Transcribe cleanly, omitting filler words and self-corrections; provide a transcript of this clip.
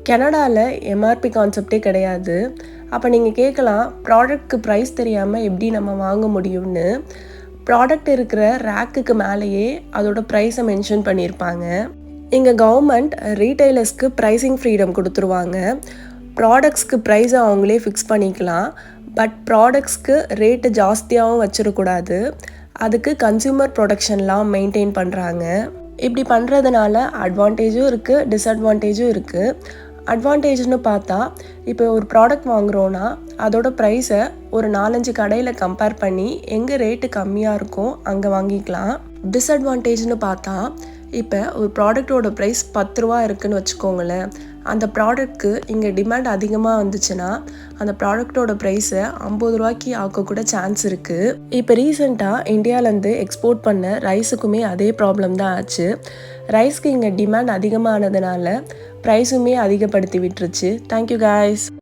கனடாவில் எம்ஆர்பி கான்செப்டே கிடையாது. அப்போ நீங்கள் கேட்கலாம், ப்ராடக்ட்க்கு ப்ரைஸ் தெரியாமல் எப்படி நம்ம வாங்க முடியும்னு. ப்ராடக்ட் இருக்கிற ரேக்குக்கு மேலேயே அதோட ப்ரைஸை மென்ஷன் பண்ணியிருப்பாங்க. இங்கே கவர்மெண்ட் ரீட்டைலர்ஸ்க்கு ப்ரைஸிங் ஃப்ரீடம் கொடுத்துருவாங்க. ப்ராடக்ட்ஸ்க்கு ப்ரைஸை அவங்களே ஃபிக்ஸ் பண்ணிக்கலாம். பட் ப்ராடக்ட்ஸ்க்கு ரேட்டு ஜாஸ்தியாகவும் வச்சிடக்கூடாது. அதுக்கு கன்சியூமர் ப்ரொடெக்ஷன்லாம் மெயின்டைன் பண்ணுறாங்க. இப்படி பண்ணுறதுனால அட்வான்டேஜும் இருக்குது, டிஸ்அட்வான்டேஜும் இருக்குது. அட்வான்டேஜ்னு பார்த்தா, இப்போ ஒரு ப்ராடக்ட் வாங்குகிறோன்னா அதோட ப்ரைஸை ஒரு 4-5 கடையில் கம்பேர் பண்ணி எங்கே ரேட்டு கம்மியாக இருக்கோ அங்கே வாங்கிக்கலாம். டிஸ்அட்வான்டேஜ்னு பார்த்தா, இப்போ ஒரு ப்ராடக்டோட ப்ரைஸ் 10 ரூபா இருக்குதுன்னு வச்சுக்கோங்களேன். அந்த ப்ராடக்ட்க்கு இங்கே டிமாண்ட் அதிகமாக வந்துச்சுன்னா அந்த ப்ராடக்டோட ப்ரைஸை 50 ரூபாய்க்கு ஆக்கக்கூட சான்ஸ் இருக்குது. இப்போ ரீசெண்டாக இந்தியாவிலேருந்து எக்ஸ்போர்ட் பண்ண ரைஸுக்குமே அதே ப்ராப்ளம் தான் ஆச்சு. ரைஸ்க்கு இங்கே டிமாண்ட் அதிகமானதுனால ப்ரைஸுமே அதிகப்படுத்தி விட்டுருச்சு. Thank you guys.